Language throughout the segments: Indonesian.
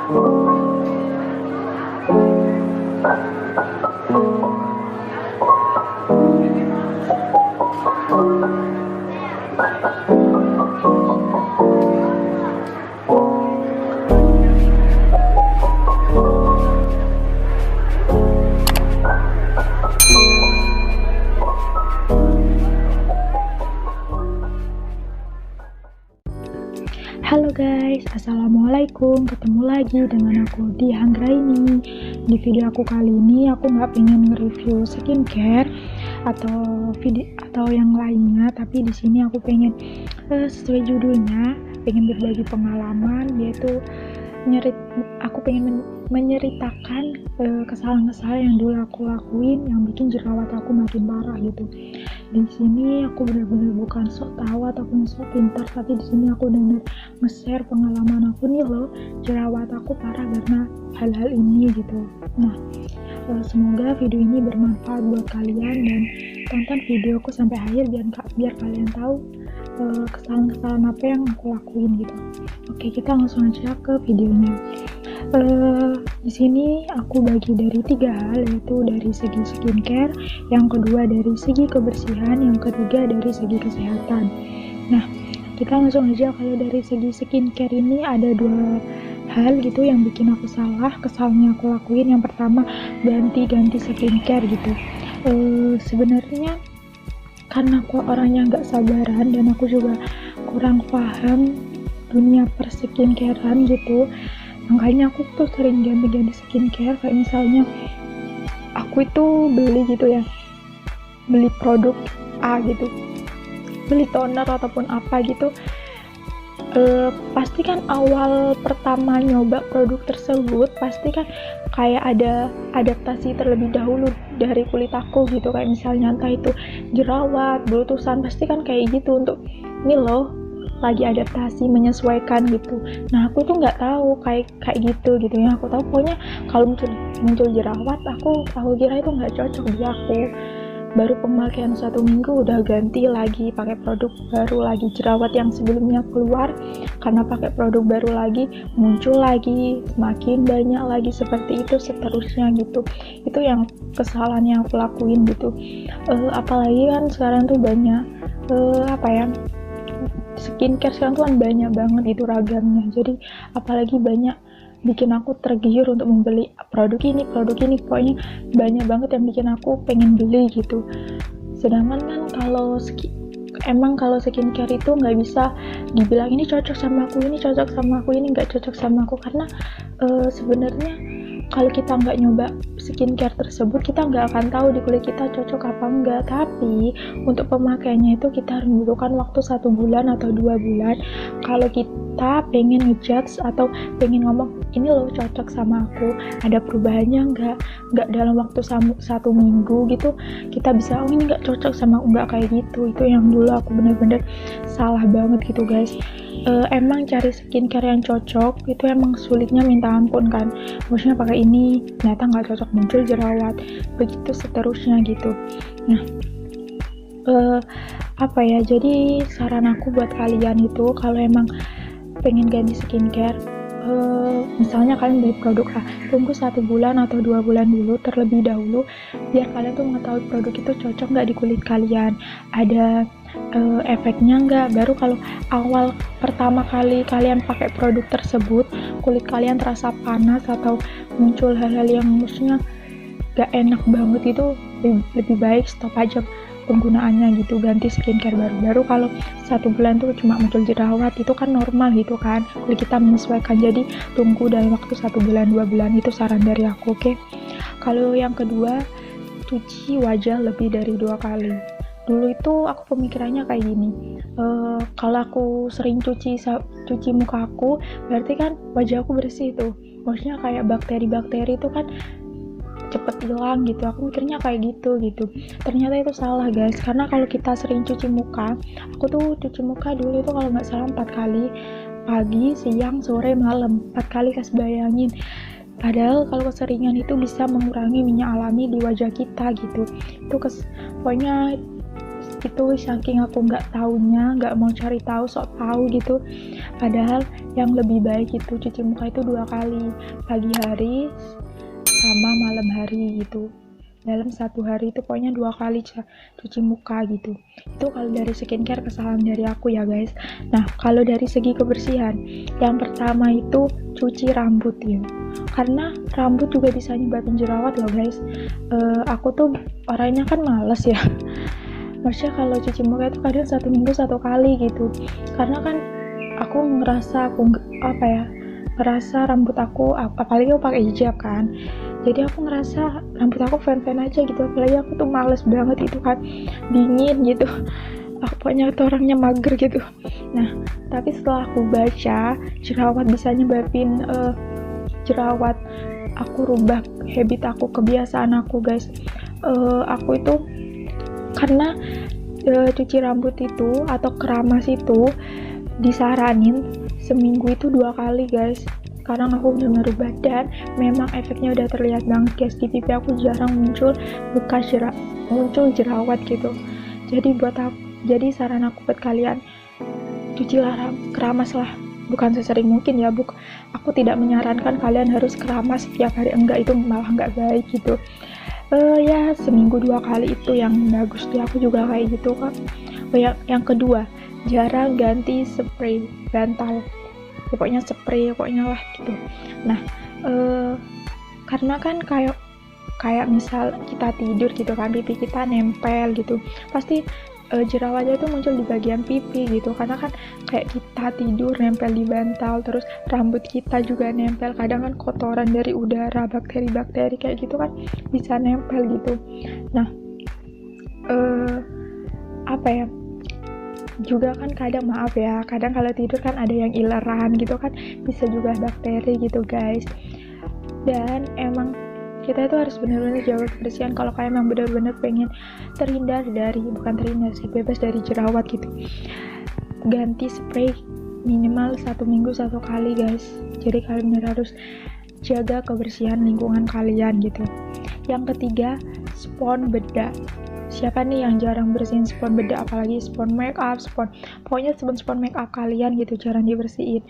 Halo guys, assalamualaikum. Ketemu lagi dengan aku di Hanggraini. Di video aku kali ini aku nggak pengen nge-review skincare atau video atau yang lainnya, tapi di sini aku pengen sesuai judulnya, pengen berbagi pengalaman, yaitu aku pengen menceritakan kesalahan-kesalahan yang dulu aku lakuin yang bikin jerawat aku makin parah gitu. Di sini aku benar-benar bukan sok tahu ataupun sok pintar, tapi di sini aku benar nge-share pengalaman aku nih loh, jerawat aku parah karena hal-hal ini gitu. Nah, semoga video ini bermanfaat buat kalian dan tonton videoku sampai akhir biar kalian tahu kesalahan-kesalahan apa yang aku lakuin gitu. Oke, kita langsung aja ke videonya. Di sini aku bagi dari 3 hal, yaitu dari segi skincare, yang kedua dari segi kebersihan, yang ketiga dari segi kesehatan. Nah, kita langsung aja. Kalau dari segi skincare ini ada 2 hal gitu yang bikin aku kesalahan yang aku lakuin. Yang pertama, ganti-ganti skincare gitu. Sebenarnya karena aku orangnya nggak sabaran dan aku juga kurang paham dunia perskincarean gitu, makanya aku tuh sering ganti-ganti skincare. Kayak misalnya aku itu beli produk A gitu, beli toner ataupun apa gitu, pasti kan awal pertama nyoba produk tersebut pasti kan kayak ada adaptasi terlebih dahulu dari kulit aku gitu. Kayak misalnya entah itu jerawat, bulutusan, pasti kan kayak gitu, untuk ini loh lagi adaptasi menyesuaikan gitu. Nah, aku tuh nggak tahu kayak gitu yang aku tahu pokoknya kalau muncul jerawat aku kira itu nggak cocok di aku. Baru pemakaian 1 minggu udah ganti lagi pakai produk baru lagi, jerawat yang sebelumnya keluar karena pakai produk baru lagi muncul lagi, semakin banyak lagi, seperti itu seterusnya gitu. Itu yang kesalahan yang aku lakuin gitu. Apalagi kan sekarang tuh banyak skincare sekarang tuh kan banyak banget itu ragamnya, jadi apalagi banyak bikin aku tergiur untuk membeli produk ini pokoknya banyak banget yang bikin aku pengen beli gitu. Sedangkan kan kalau skincare itu nggak bisa dibilang ini cocok sama aku, ini cocok sama aku, ini nggak cocok sama aku, karena sebenarnya kalau kita nggak nyoba skincare tersebut, kita nggak akan tahu di kulit kita cocok apa enggak. Tapi untuk pemakaiannya itu kita harus membutuhkan waktu 1 bulan atau 2 bulan. Kalau kita pengen ngejudge atau pengen ngomong ini loh cocok sama aku, ada perubahannya nggak dalam waktu 1 minggu gitu, kita bisa ini nggak cocok sama aku, nggak kayak gitu. Itu yang dulu aku bener-bener salah banget gitu guys. Emang cari skincare yang cocok itu emang sulitnya minta ampun kan, maksudnya pakai ini ternyata nggak cocok, muncul jerawat, begitu seterusnya gitu. Nah, jadi saran aku buat kalian itu kalau emang pengen ganti skincare, misalnya kalian beli produk A, tunggu 1 bulan atau 2 bulan dulu terlebih dahulu biar kalian tuh mengetahui produk itu cocok nggak di kulit kalian, ada efeknya nggak. Baru kalau awal pertama kali kalian pakai produk tersebut kulit kalian terasa panas atau muncul hal-hal yang maksudnya nggak enak banget, itu lebih baik stop aja penggunaannya gitu, ganti skincare baru kalau 1 bulan tuh cuma muncul jerawat, itu kan normal gitu kan, kulit kita menyesuaikan. Jadi tunggu dalam waktu 1 bulan 2 bulan, itu saran dari aku. Oke. Kalau yang kedua, cuci wajah lebih dari 2 kali. Dulu itu aku pemikirannya kayak gini, kalau aku sering cuci muka aku berarti kan wajah aku bersih tuh, maksudnya kayak bakteri-bakteri itu kan cepet hilang gitu. Aku mikirnya kayak gitu. Ternyata itu salah guys, karena kalau kita sering cuci muka, aku tuh cuci muka dulu itu kalau nggak salah 4 kali, pagi, siang, sore, malam, 4 kali. Kasih bayangin, padahal kalau keseringan itu bisa mengurangi minyak alami di wajah kita gitu. Itu pokoknya gitu, saking aku nggak taunya, nggak mau cari tahu, sok tahu gitu. Padahal yang lebih baik itu cuci muka itu 2 kali, pagi hari sama malam hari gitu. Dalam 1 hari itu pokoknya 2 kali cuci muka gitu. Itu kalau dari skincare, kesalahan dari aku ya guys. Nah, kalau dari segi kebersihan, yang pertama itu cuci rambut ya, karena rambut juga bisa nyebabin jerawat loh guys. Aku tuh orangnya kan males ya, maksudnya kalau cuci muka itu kadang 1 minggu 1 kali gitu, karena kan aku ngerasa ngerasa rambut aku, apalagi aku pakai hijab kan, jadi aku ngerasa rambut aku fan-fan aja gitu, apalagi aku tuh males banget itu kan, dingin gitu, aku pokoknya tuh orangnya mager gitu. Nah, tapi setelah aku baca jerawat bisa nyebabin jerawat, aku rubah habit aku, kebiasaan aku guys. Aku itu karena cuci rambut itu atau keramas itu disaranin seminggu itu 2 kali guys. Sekarang aku udah merubah dan memang efeknya udah terlihat banget guys. Di pipi aku jarang muncul bekas jerawat gitu. Jadi saran aku buat kalian, cucilah keramas lah, bukan sesering mungkin ya. Aku tidak menyarankan kalian harus keramas setiap hari, enggak, itu malah nggak baik gitu. Ya seminggu 2 kali itu yang bagus. Di aku juga kayak gitu kan. Yang kedua, jarang ganti spray bantal, pokoknya spray pokoknya lah gitu. Nah, karena kan kayak misal kita tidur gitu kan, pipi kita nempel gitu, pasti jerawatnya itu muncul di bagian pipi gitu, karena kan kayak kita tidur nempel di bantal, terus rambut kita juga nempel, kadang kan kotoran dari udara, bakteri-bakteri kayak gitu kan bisa nempel gitu. Nah, juga kan kadang kadang kalau tidur kan ada yang ileran gitu kan, bisa juga bakteri gitu guys. Dan emang kita itu harus benar-benar jaga kebersihan kalau kalian emang benar-benar pengen bebas dari jerawat gitu. Ganti spray minimal 1 minggu 1 kali guys, jadi kalian benar harus jaga kebersihan lingkungan kalian gitu. Yang ketiga, spons bedak. Siapa nih yang jarang bersihin spons bedak, apalagi spons make up, pokoknya spons make up kalian gitu jarang dibersihin.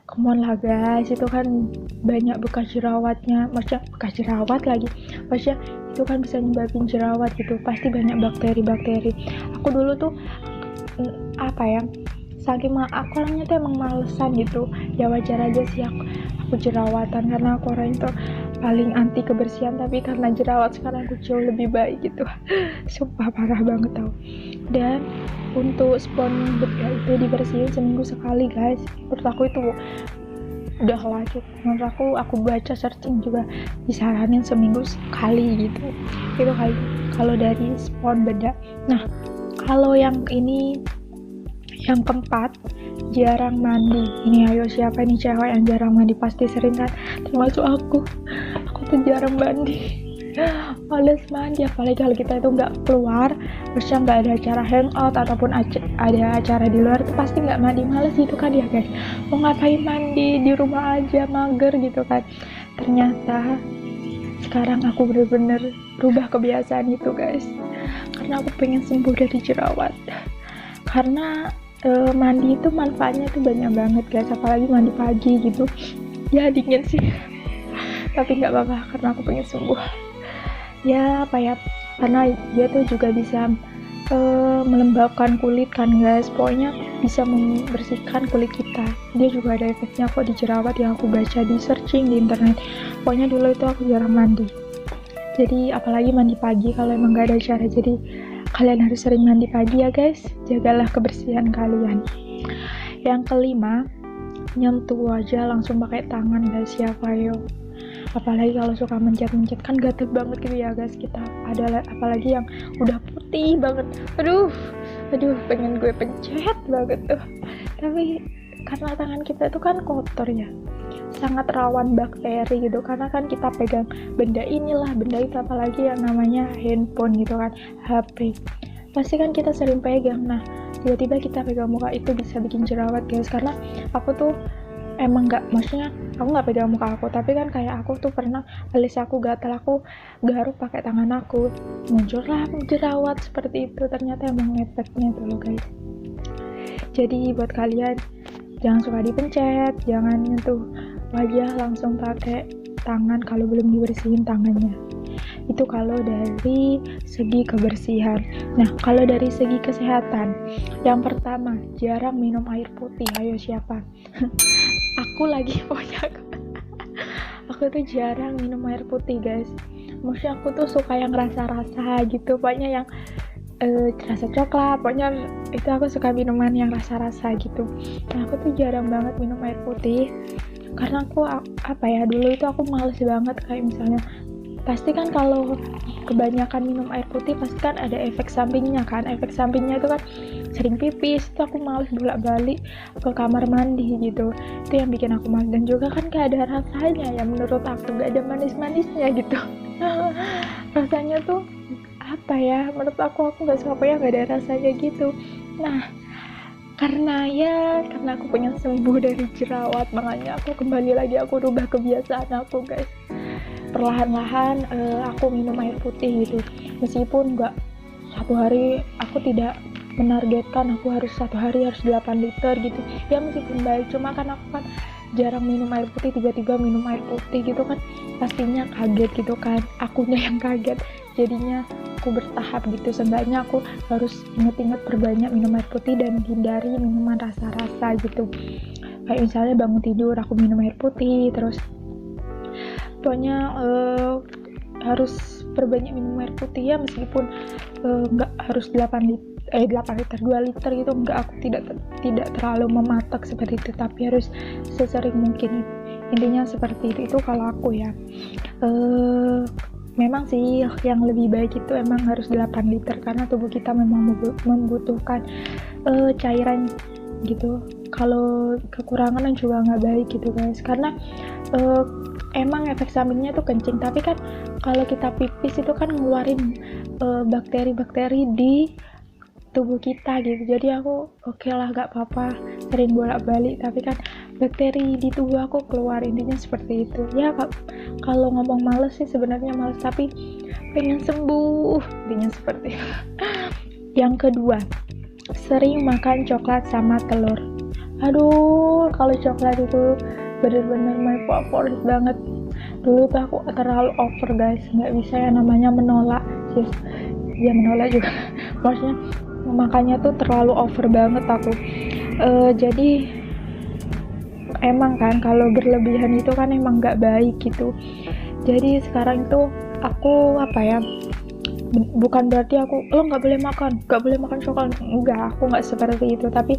Come on lah guys, itu kan banyak bekas jerawatnya, maksudnya bekas jerawat lagi, maksudnya itu kan bisa nyebabin jerawat gitu, pasti banyak bakteri-bakteri. Aku dulu tuh saking aku orangnya tuh emang malesan gitu, ya wajar aja sih aku jerawatan, karena aku orang itu paling anti kebersihan, tapi karena jerawat sekarang aku jauh lebih baik gitu. Sumpah parah banget tau. Dan untuk spons bedak itu dibersihin seminggu sekali guys. Menurut aku itu udah lanjut. Menurut aku baca searching juga disaranin seminggu sekali gitu. Itu kalau dari spons bedak. Nah, kalau yang ini, yang keempat, jarang mandi. Ini ayo, siapa nih cewek yang jarang mandi? Pasti sering kan, termasuk aku tuh jarang mandi. Males mandi, apalagi kalau kita itu nggak keluar, terusnya nggak ada acara hangout ataupun ada acara di luar, tuh pasti nggak mandi, males gitu kan ya guys. Mau ngapain mandi, di rumah aja mager gitu kan. Ternyata sekarang aku bener-bener rubah kebiasaan itu guys, karena aku pengen sembuh dari jerawat. Karena mandi itu manfaatnya tuh banyak banget guys, apalagi mandi pagi gitu. Ya dingin sih tapi nggak apa-apa, karena aku pengen sembuh. Ya karena dia tuh juga bisa melembabkan kulit kan guys, pokoknya bisa membersihkan kulit kita. Dia juga ada efeknya kok di jerawat yang aku baca di searching di internet. Pokoknya dulu itu aku jarang mandi, jadi apalagi mandi pagi kalau emang nggak ada acara. Jadi kalian harus sering mandi pagi ya guys, jagalah kebersihan kalian. Yang kelima, nyentuh wajah langsung pakai tangan guys ya, ayo. Apalagi kalau suka mencet-mencet kan gatel banget gitu ya guys kita, apalagi yang udah putih banget, aduh pengen gue pencet banget tuh. Tapi karena tangan kita itu kan kotor ya, sangat rawan bakteri gitu, karena kan kita pegang benda inilah benda itu, apalagi yang namanya handphone gitu kan, HP, pasti kan kita sering pegang. Nah, tiba-tiba kita pegang muka, itu bisa bikin jerawat guys. Karena aku tuh emang nggak, maksudnya aku nggak pegang muka aku, tapi kan kayak aku tuh pernah alis aku gatal, aku garuk pakai tangan aku, muncullah jerawat seperti itu. Ternyata emang efeknya tuh loh guys. Jadi buat kalian, jangan suka dipencet, jangan nyentuh wajah langsung pakai tangan kalau belum dibersihin tangannya. Itu kalau dari segi kebersihan. Nah, kalau dari segi kesehatan, yang pertama, jarang minum air putih. Ayo siapa? Aku lagi punya. Aku tuh jarang minum air putih guys. Maksudnya aku tuh suka yang rasa-rasa gitu, pokoknya yang rasa coklat, pokoknya itu aku suka minuman yang rasa-rasa gitu. Nah, aku tuh jarang banget minum air putih karena aku dulu itu aku males banget, kayak misalnya pasti kan kalau kebanyakan minum air putih pasti kan ada efek sampingnya kan. Efek sampingnya itu kan sering pipis, itu aku males bolak-balik ke kamar mandi gitu. Itu yang bikin aku males, dan juga kan gak ada rasanya ya menurut aku, gak ada manis-manisnya gitu. Rasanya tuh menurut aku gak suka, ya gak ada rasanya gitu. Nah, karena aku pengen sembuh dari jerawat, makanya aku kembali lagi, aku rubah kebiasaan aku guys. Perlahan-lahan aku minum air putih gitu, meskipun nggak satu hari, aku tidak menargetkan aku harus satu hari harus 8 liter gitu ya, meskipun baik, cuma kan aku kan jarang minum air putih, tiba-tiba minum air putih gitu kan pastinya kaget gitu kan, akunya yang kaget. Jadinya aku bertahap gitu, seenggaknya aku harus inget-inget perbanyak minum air putih dan hindari minuman rasa-rasa gitu. Kayak misalnya bangun tidur aku minum air putih, terus pokoknya harus perbanyak minum air putih ya, meskipun nggak harus 8 liter 2 liter gitu, nggak, aku tidak terlalu mematok seperti itu, tapi harus sesering mungkin, intinya seperti itu kalau aku ya. Memang sih yang lebih baik itu emang harus 8 liter karena tubuh kita memang membutuhkan cairan gitu. Kalau kekurangan juga nggak baik gitu guys, karena emang efek sampingnya tuh kencing, tapi kan kalau kita pipis itu kan ngeluarin bakteri-bakteri di tubuh kita gitu. Jadi aku oke lah, gak apa-apa sering bolak-balik, tapi kan bakteri di tubuh aku keluar, intinya seperti itu ya. Kalau ngomong males sih sebenarnya males, tapi pengen sembuh, intinya seperti itu. Yang kedua, sering makan coklat sama telur. Aduh, kalau coklat itu bener-bener my favorit banget. Dulu tuh aku terlalu over guys, nggak bisa ya namanya menolak sih ya, menolak juga maksudnya makannya tuh terlalu over banget aku. Jadi emang kan kalau berlebihan itu kan emang nggak baik gitu. Jadi sekarang itu aku bukan berarti lo nggak boleh makan coklat, enggak, aku nggak seperti itu, tapi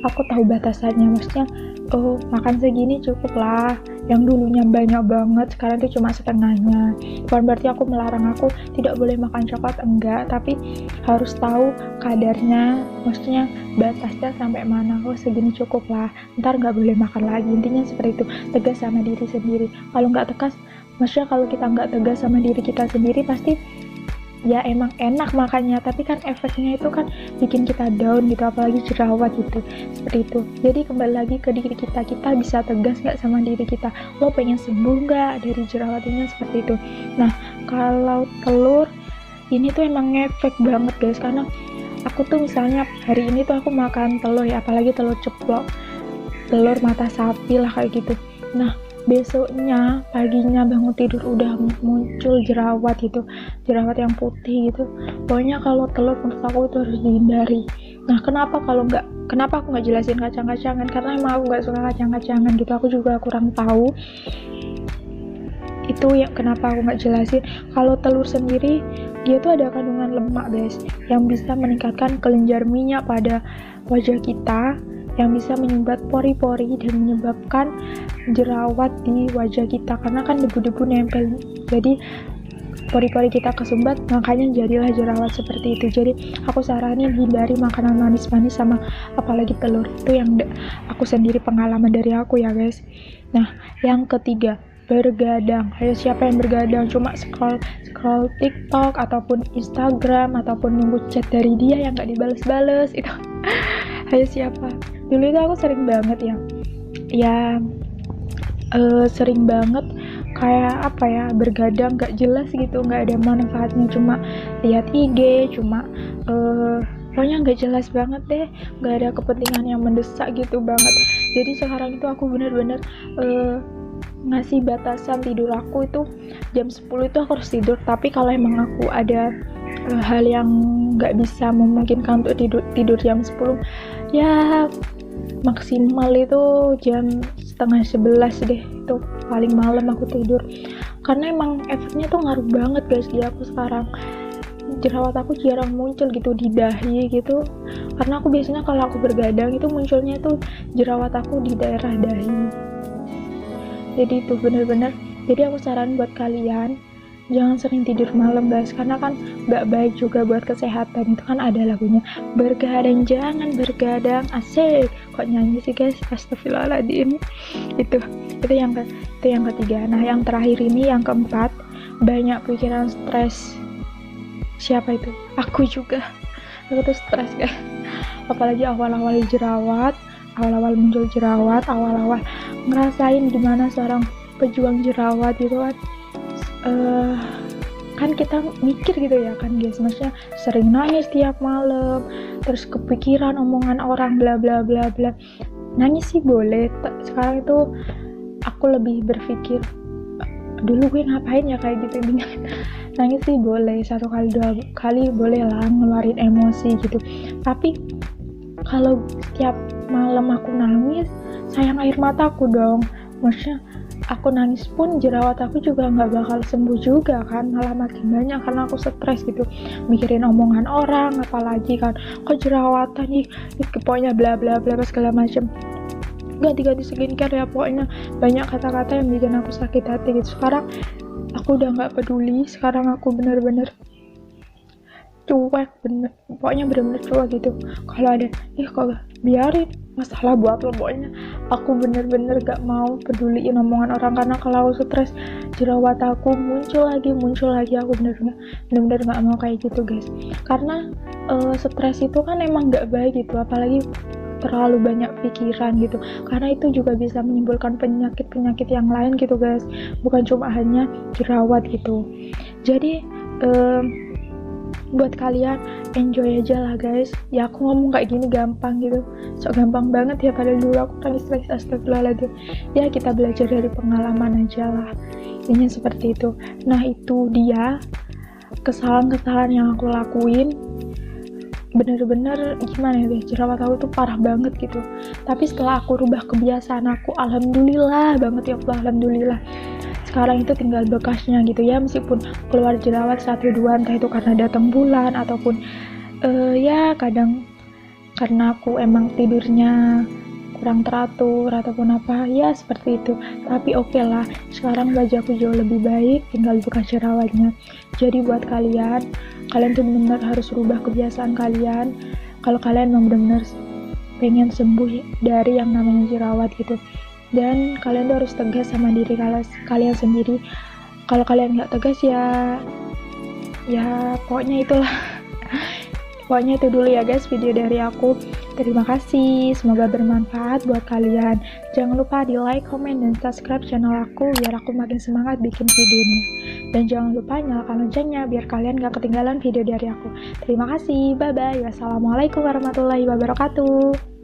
aku tahu batasannya. Maksudnya makan segini cukup lah, yang dulunya banyak banget sekarang tuh cuma setengahnya. Bukan berarti aku melarang aku tidak boleh makan coklat, enggak, tapi harus tahu kadarnya, maksudnya batasnya sampai mana. Segini cukup lah, ntar nggak boleh makan lagi, intinya seperti itu. Tegas sama diri sendiri. Kalau nggak tegas, maksudnya kalau kita nggak tegas sama diri kita sendiri, pasti ya emang enak makannya, tapi kan efeknya itu kan bikin kita down gitu, apalagi jerawat gitu, seperti itu. Jadi kembali lagi ke diri kita bisa tegas nggak sama diri kita, lo pengen sembuh nggak dari jerawat ini, seperti itu. Nah, kalau telur ini tuh emang ngefek banget guys, karena aku tuh misalnya hari ini tuh aku makan telur ya, apalagi telur ceplok, telur mata sapi lah kayak gitu. Nah, besoknya paginya bangun tidur udah muncul jerawat gitu, jerawat yang putih gitu. Pokoknya kalau telur menurut aku itu harus dihindari. Nah, kenapa aku nggak jelasin kacang-kacangan, karena emang aku nggak suka kacang-kacangan gitu, aku juga kurang tahu itu ya kenapa aku nggak jelasin. Kalau telur sendiri dia tuh ada kandungan lemak guys, yang bisa meningkatkan kelenjar minyak pada wajah kita, yang bisa menyumbat pori-pori dan menyebabkan jerawat di wajah kita, karena kan debu-debu nempel, jadi pori-pori kita kesumbat, makanya jadilah jerawat seperti itu. Jadi aku saranin hindari makanan manis-manis sama apalagi telur, itu yang aku sendiri pengalaman dari aku ya guys. Nah, yang ketiga, bergadang. Ayo siapa yang bergadang cuma scroll TikTok ataupun Instagram ataupun nunggu chat dari dia yang gak dibales-bales itu. Ayo siapa? Dulu itu aku sering banget ya sering banget kayak apa ya, bergadang gak jelas gitu, gak ada manfaatnya, cuma lihat IG, cuma pokoknya gak jelas banget deh, gak ada kepentingan yang mendesak gitu banget. Jadi sekarang itu aku bener-bener ngasih batasan tidur aku itu jam 10 itu aku harus tidur. Tapi kalau emang aku ada hal yang gak bisa memungkinkan untuk tidur jam 10, ya maksimal itu jam setengah 11 deh, itu paling malam aku tidur. Karena emang efeknya tuh ngaruh banget guys di aku sekarang. Jerawat aku jarang muncul gitu di dahi gitu, karena aku biasanya kalau aku bergadang itu munculnya tuh jerawat aku di daerah dahi. Jadi itu bener-bener, jadi aku saran buat kalian jangan sering tidur malam guys, karena kan gak baik juga buat kesehatan. Itu kan ada lagunya, bergadang jangan bergadang, asik. Kok nyanyi sih guys, astagfirullahaladzim. itu yang ketiga. Nah yang terakhir ini, yang keempat, banyak pikiran stres. Siapa itu? Aku juga. Aku tuh stres guys, apalagi awal-awal jerawat, awal-awal muncul jerawat, awal-awal ngerasain gimana seorang pejuang jerawat gitu kan. Kan kita mikir gitu ya kan guys, maksudnya sering nangis tiap malam, terus kepikiran omongan orang bla bla bla bla. Nangis sih boleh, sekarang itu aku lebih berpikir dulu gue ngapain ya kayak gitu. Nangis sih boleh, 1 kali 2 kali boleh lah ngeluarin emosi gitu, tapi kalau setiap malam aku nangis, sayang air mataku dong. Maksudnya aku nangis pun jerawat aku juga nggak bakal sembuh juga kan, malah makin banyak karena aku stres gitu, mikirin omongan orang, apalagi kan kok jerawatan nih, pokoknya bla bla bla segala macem. Ganti-ganti skincare ya, pokoknya banyak kata-kata yang bikin aku sakit hati gitu. Sekarang aku udah nggak peduli, sekarang aku bener-bener cuek, pokoknya bener-bener cuek gitu. Kalau ada kok biarin, masalah buat lo. Pokoknya aku bener-bener gak mau peduliin omongan orang, karena kalau aku stres jerawat aku muncul lagi. Aku bener-bener gak mau kayak gitu guys, karena stres itu kan emang gak baik gitu, apalagi terlalu banyak pikiran gitu, karena itu juga bisa menimbulkan penyakit-penyakit yang lain gitu guys, bukan cuma hanya jerawat gitu. Jadi buat kalian enjoy aja lah guys. Ya aku ngomong kayak gini gampang gitu, sok gampang banget ya, padahal dulu aku nangis astagfirullahaladzim. Ya kita belajar dari pengalaman aja lah, intinya seperti itu. Nah itu dia kesalahan-kesalahan yang aku lakuin, bener-bener gimana ya, jerawat aku tuh parah banget gitu. Tapi setelah aku rubah kebiasaan aku, alhamdulillah banget ya Allah, alhamdulillah sekarang itu tinggal bekasnya gitu ya, meskipun keluar jerawat 1-2, entah itu karena datang bulan ataupun ya kadang karena aku emang tidurnya kurang teratur ataupun apa ya seperti itu. Tapi oke lah, sekarang wajahku jauh lebih baik, tinggal bekas jerawatnya. Jadi buat kalian tuh benar-benar harus rubah kebiasaan kalian kalau kalian memang benar-benar pengen sembuh dari yang namanya jerawat gitu. Dan kalian tuh harus tegas sama diri kalian sendiri. Kalau kalian nggak tegas ya pokoknya itulah. Pokoknya itu dulu ya guys video dari aku. Terima kasih, semoga bermanfaat buat kalian. Jangan lupa di like, comment, dan subscribe channel aku biar aku makin semangat bikin videonya. Dan jangan lupa nyalakan loncengnya biar kalian gak ketinggalan video dari aku. Terima kasih, bye bye. Wassalamualaikum warahmatullahi wabarakatuh.